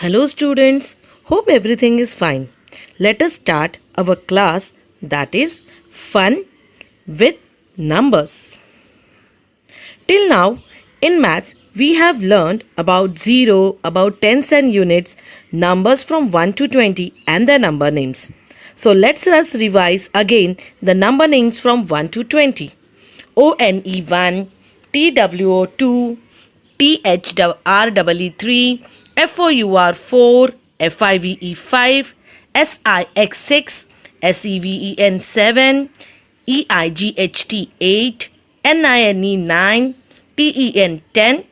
Hello students, hope everything is fine. Let us start our class, that is fun with numbers. Till now in maths we have learned about 0, about tens and units, numbers from 1 to 20 and their number names. So let's us revise again the number names from 1 to 20. ONE1, TWO2, THREE3, FOUR4, FIVE5, SIX6, SEVEN7, EIGHT8, NINE9, TEN10,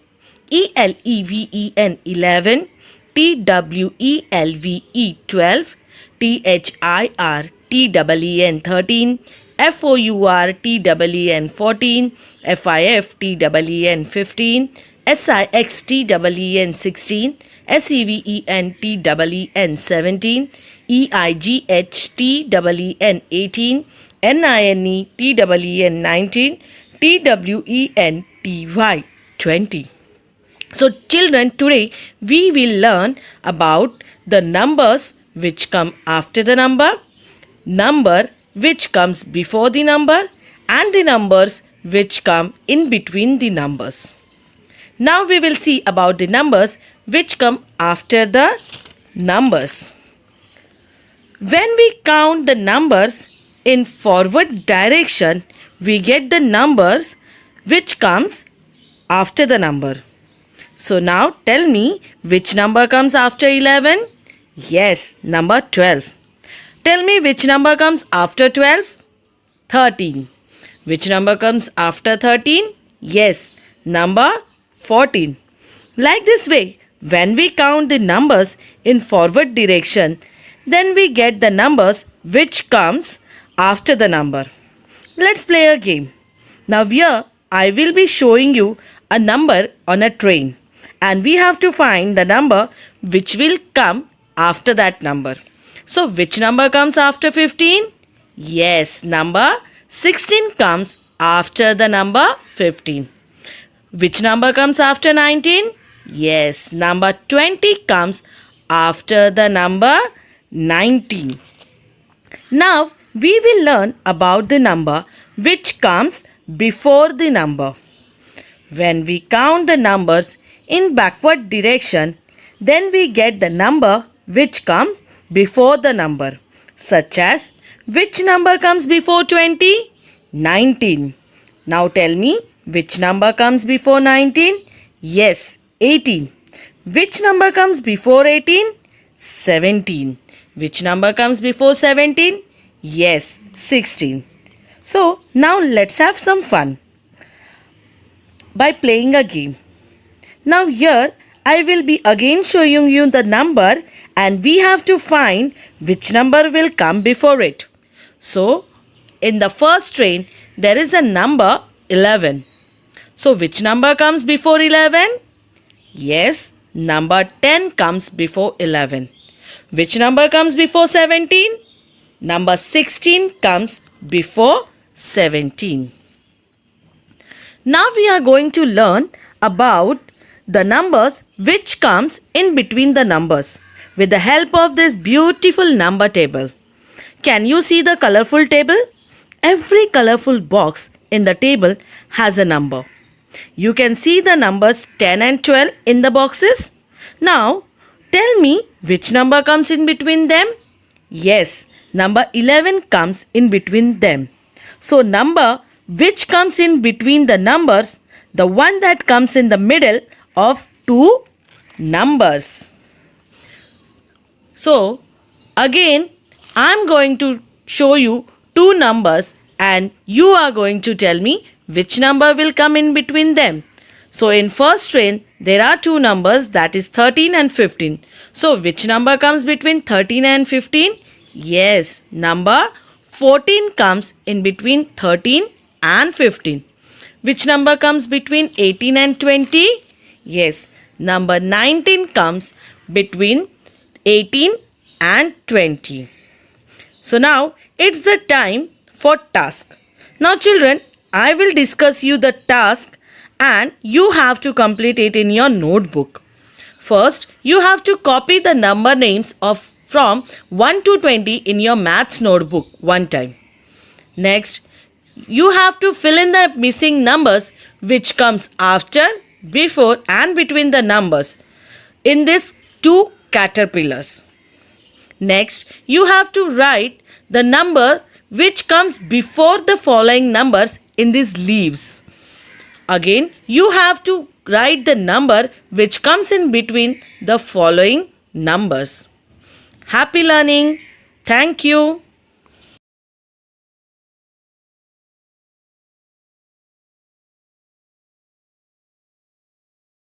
ELEVEN11, TWELVE12, THIRTEN13, FOURTEN14, FIFTEN15, SIXTEN16, SEVENTEN17, EIGHTEN18, NINETEN19, TWENTY20. So children, today we will learn about the numbers which come after the number which comes before the number, and the numbers which come in between the numbers. Now we will see about the numbers which come after the numbers. When we count the numbers in forward direction, we get the numbers which comes after the number. So now tell me, which number comes after 11? Yes, number 12. Tell me, which number comes after 12? 13. Which number comes after 13? Yes, number 14. Like this way, when we count the numbers in forward direction, then we get the numbers which comes after the number. Let's play a game. Now here I will be showing you a number on a train, and we have to find the number which will come after that number. So which number comes after 15? Yes, number 16 comes after the number 15. Which number comes after 19? Yes, number 20 comes after the number 19. Now we will learn about the number which comes before the number. When we count the numbers in backward direction, then we get the number which come before the number, such as, which number comes before 20? 19. Now tell me, which number comes before 19? Yes, 18. Which number comes before 18? 17. Which number comes before 17? Yes, 16. So now let's have some fun by playing a game. Now here I will be again showing you the number, and we have to find which number will come before it. So in the first train there is a number 11. So which number comes before 11? Yes, number 10 comes before 11. Which number comes before 17? Number 16 comes before 17. Now we are going to learn about the numbers which comes in between the numbers with the help of this beautiful number table. Can you see the colorful table? Every colorful box in the table has a number. You can see the numbers 10 and 12 in the boxes. Now tell me, which number comes in between them? Yes, number 11 comes in between them. So number which comes in between the numbers, the one that comes in the middle of two numbers. So again I am going to show you two numbers, and you are going to tell me which number will come in between them. So in first train there are two numbers, that is 13 and 15. So which number comes between 13 and 15? Yes, number 14 comes in between 13 and 15. Which number comes between 18 and 20? Yes, number 19 comes between 18 and 20. So now it's the time for task. Now children, I will discuss you the task and you have to complete it in your notebook. First, You have to copy the number names of from 1 to 20 in your maths notebook one time. Next, you have to fill in the missing numbers which comes after, before and between the numbers in these two caterpillars. Next, you have to write the number which comes before the following numbers in these leaves. Again, you have to write the number which comes in between the following numbers. Happy learning. Thank you.